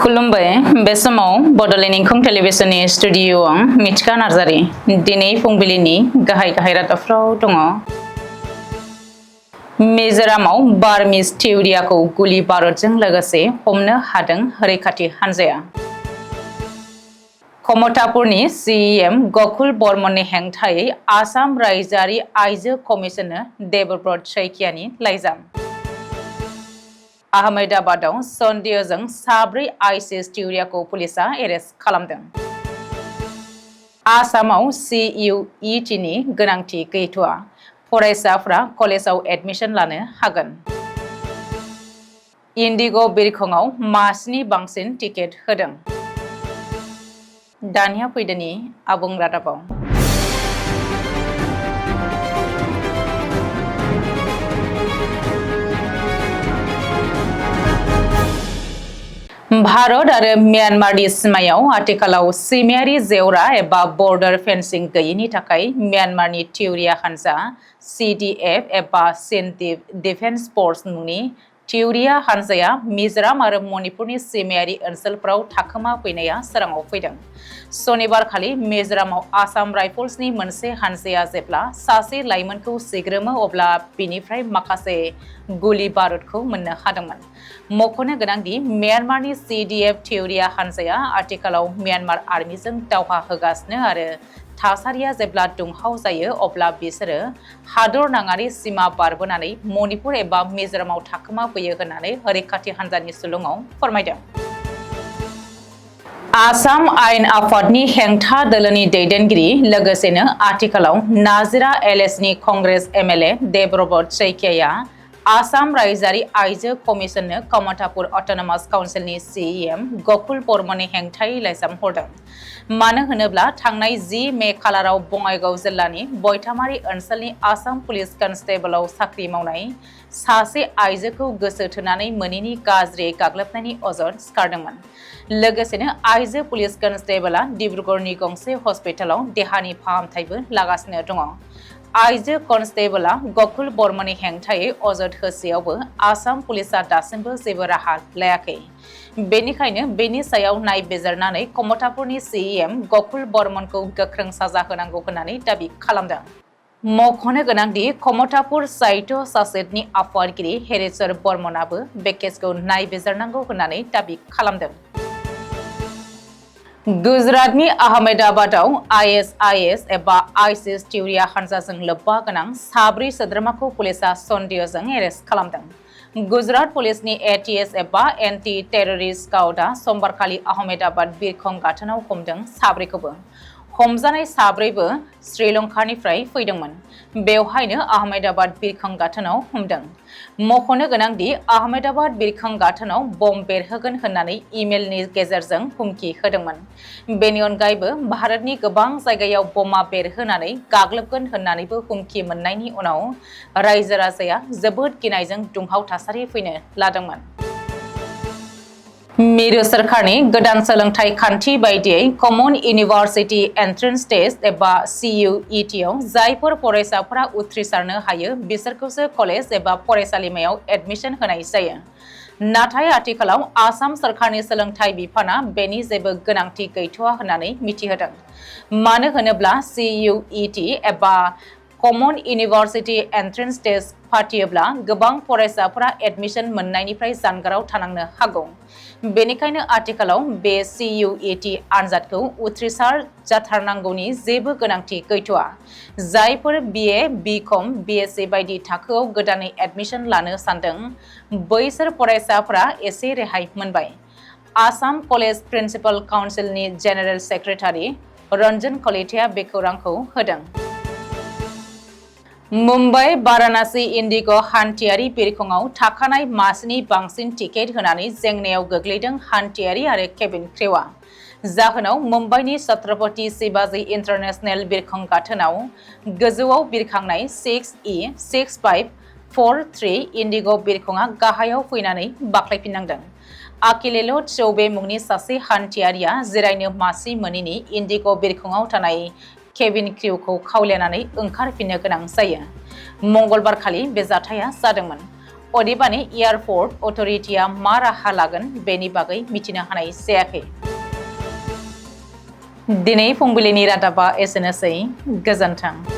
खुलुमबाय बे समाव बडलेण्ड इंखं टेलिभिजननि स्टुडिअ'आव मिथिका नार्जारि दिनै फुंबिलिनि गाहाय रादाबफ्राव दङ। मिजोरामाव बार्मिज थिउरियाखौ गुलि बारुदजों लोगोसे हमनो हादों रैखाथि हान्जाया। कमतापुरनि सीएम गकुल बर्मननि हेंथायै आसाम रायजोआरि आइजो कमिसननो देबब्रत शइकियानि लाइजाम। आहमेदाबादाव सन्देहजों साब्रै आइसिस थिउरियाखौ पुलिसआ एरेस्ट खालामदों। आसामाव CUETनि गोनांथि गैथ'आ, फरायसाफ्रा कलेजाव एडमिशन लानो हागोन। इन्डिग' बिरखंआव मासनि बांसिन टिकेट होदों। दानिया फैदोनि आबुं रादाबाव। भारत आरो म्यानमारनि सिमायाव आथिखालाव सिमायारि जेवरा एबा बर्डार फेन्सिं गैयैनि थाखाय म्यानमारनि थिउरिया हान्जा CDF एबा चिन डिफेन्स फर्स मुंनि थिउरिया हान्जाया मिजोराम आरो मणिपुरनि सिमायारि ओनसोलफोराव थाखोमा फैनाया सोराङाव फैदों। सनिबारखालि मिजोरामाव आसाम राइफल्सनि मोनसे हान्जाया जेब्ला सासे लाइमोनखौ सिग्रोमो अब्ला बिनिफ्राय माखासे गुलि बारुदखौ मोननो हादोंमोन। मख'नो गोनांदि म्यानमारनि CDF थिउरिया हान्जाया आथिखालाव म्यानमार आर्मिजों दावहा होगासिनो आरो थासारिया जेब्ला दुंहाव जायो अब्ला बिसोरो हादर नाङारि सिमा बारबोनानै मणिपुर एबा मिजोरामाव थाखोमा फैयो होननानै रैखाथि हान्जानि सुलुङाव फोरमायदों। आसाम आयेन आफादनि हेंथा दोलोनि दैदेनगिरि लोगोसेनो आथिखालाव नाजिरा LSनि कंग्रेस MLA देबब्रत शइकियाया आसाम रायजोआरि आइजो कमिसननो कमतापुर अट'नमास काउन्सिलनि CEM गकुल बर्मननि हेंथायै लाइजाम हरदों। मानो होनोब्ला थांनाय 10 मे खालाराव बङाइगाव जिल्लानि बयथामारि ओनसोलनि आसाम पुलिस कनस्टेबलआव साख्रि मावनाय सासे आइजोखौ गोसो थोनानै मोनैनि गाज्रि गाग्लोबनायनि अजद सिखारदोंमोन। लोगोसेनो आइजो पुलिस कनस्टेबलआ डिब्रुगड़नि गंसे हस्पिटालाव देहानि फाहामथायबो लागासिनो दङ। आइजो कनस्टेबलआ गकुल बर्मननि हेंथायै अजद होसेयावबो आसाम पुलिसआ दासिमबो जेबो राहा लायाखै। बेनिखायनो बेनि सायाव नायबिजिरनानै कमतापुरनि CEM गकुल बर्मनखौ गोख्रों साजा होनांगौ होननानै दाबि खालामदों। मख'नो गोनांदि कमतापुर साहित्य सचेतनि आफादगिरि हेरेश्वर बर्मनाबो बे केसखौ नायबिजिरनांगौ होननानै दाबि खालामदों। गुजरातनि आहमेदाबादाव ISIS एबा आइसिस थिउरिया हान्जाजों लोब्बा गोनां साब्रै सोद्रोमाखौ पुलिसआ सन्देहजों एरेस्ट खालामदों। गुजरात पुलिसनि ATS एबा एन्टि टेररिस्ट स्क्वाडआ समबारखालि आहमेदाबाद बिरखं गाथोनाव हमदों। साब्रैखौबो हमजानाय साब्रैबो श्रीलंकानिफ्राय फैदोंमोन। बेवहायनो आहमेदाबाद बिरखं गाथोनाव हमदों। मख'नो गोनांदि आहमेदाबाद बिरखं गाथोनाव बम बेरहोगोन होननानै इमेलनि गेजेरजों हुमखि होदोंमोन। बेनि अनगायैबो भारतनि गोबां जायगायाव बमा बेरहोनानै गाग्लोबगोन होननानैबो हुमखि मोननायनि उनाव रायजो राजाया जोबोद गिनायजों दुंहाव थासारि फैनो लादोंमोन। मिरु सोरखारनि गोदान सोलोंथाइ खान्थि बायदियै कमन इउनिभार्सिटि एन्ट्रेन्स टेस्ट एबा CUET आव जायफोर फरायसाफोरा उथ्रिसारनो हायो बिसोरखौसो कलेज एबा फरायसालिमायाव एडमिशन होनाय जायो। नाथाय आथिखालाव आसाम सोरखारनि सोलोंथाइ बिफाना बेनि जेबो गोनांथि गैथ'आ होननानै मिथिहोदों। मानो होनोब्ला CUET एबा कमन इउनिभार्सिटि एन्ट्रेन्स टेस्ट फाथियोब्ला गोबां फरायसाफोरा एडमिशन मोननायनिफ्राय जानगाराव थानांनो हागौ। बेनिखायनो आथिखालाव बे CUET आनजादखौ उथ्रिसार जाथारनांगौनि जेबो गोनांथि गैथ'आ। जायफोर BA, BCom, BSc बायदि थाखोआव गोदानै एडमिशन लानो सानदों बैसोर फरायसाफोरा एसे रेहाय मोनबाय। आसाम कलेज प्रिन्सिपाल काउन्सिलनि जेनेरेल सेक्रेटारि रन्जन कलिताया बे खौरांखौ होदों। मुम्बाइ वाराणसि इन्डिग' हान्थियारि बिरखंआव थाखानाय मासिनि बांसिन टिकेट होनानै जेंनायाव गोग्लैदों हान्थियारि आरो केबिन क्रिउआ। जाहोनाव मुम्बाइनि छत्रपति शिवाजी इन्टारनेशनेल बिरखं गाथोनाव गोजौआव बिरखांनाय 6E6543 इन्डिग' बिरखंआ गाहायाव फैनानै बाख्लायफिननांदों। आखिलेल चौबे मुंनि सासे हान्थियारिया जिरायनो मासि मोनैनि इन्डिग' बिरखंआव थानाय केबिन क्रिउखौ खावलायनानै ओंखारफिननो गोनां जायो। मंगलबारखालि बे जाथाया जादोंमोन। अदेबानि एयारपर्ट अथरिटिया मा राहा लागोन बेनि बागै मिथिनो हानाय जायाखै। दिनै फुंबिलिनि रादाबा एसेनोसै। गोजोन्थों।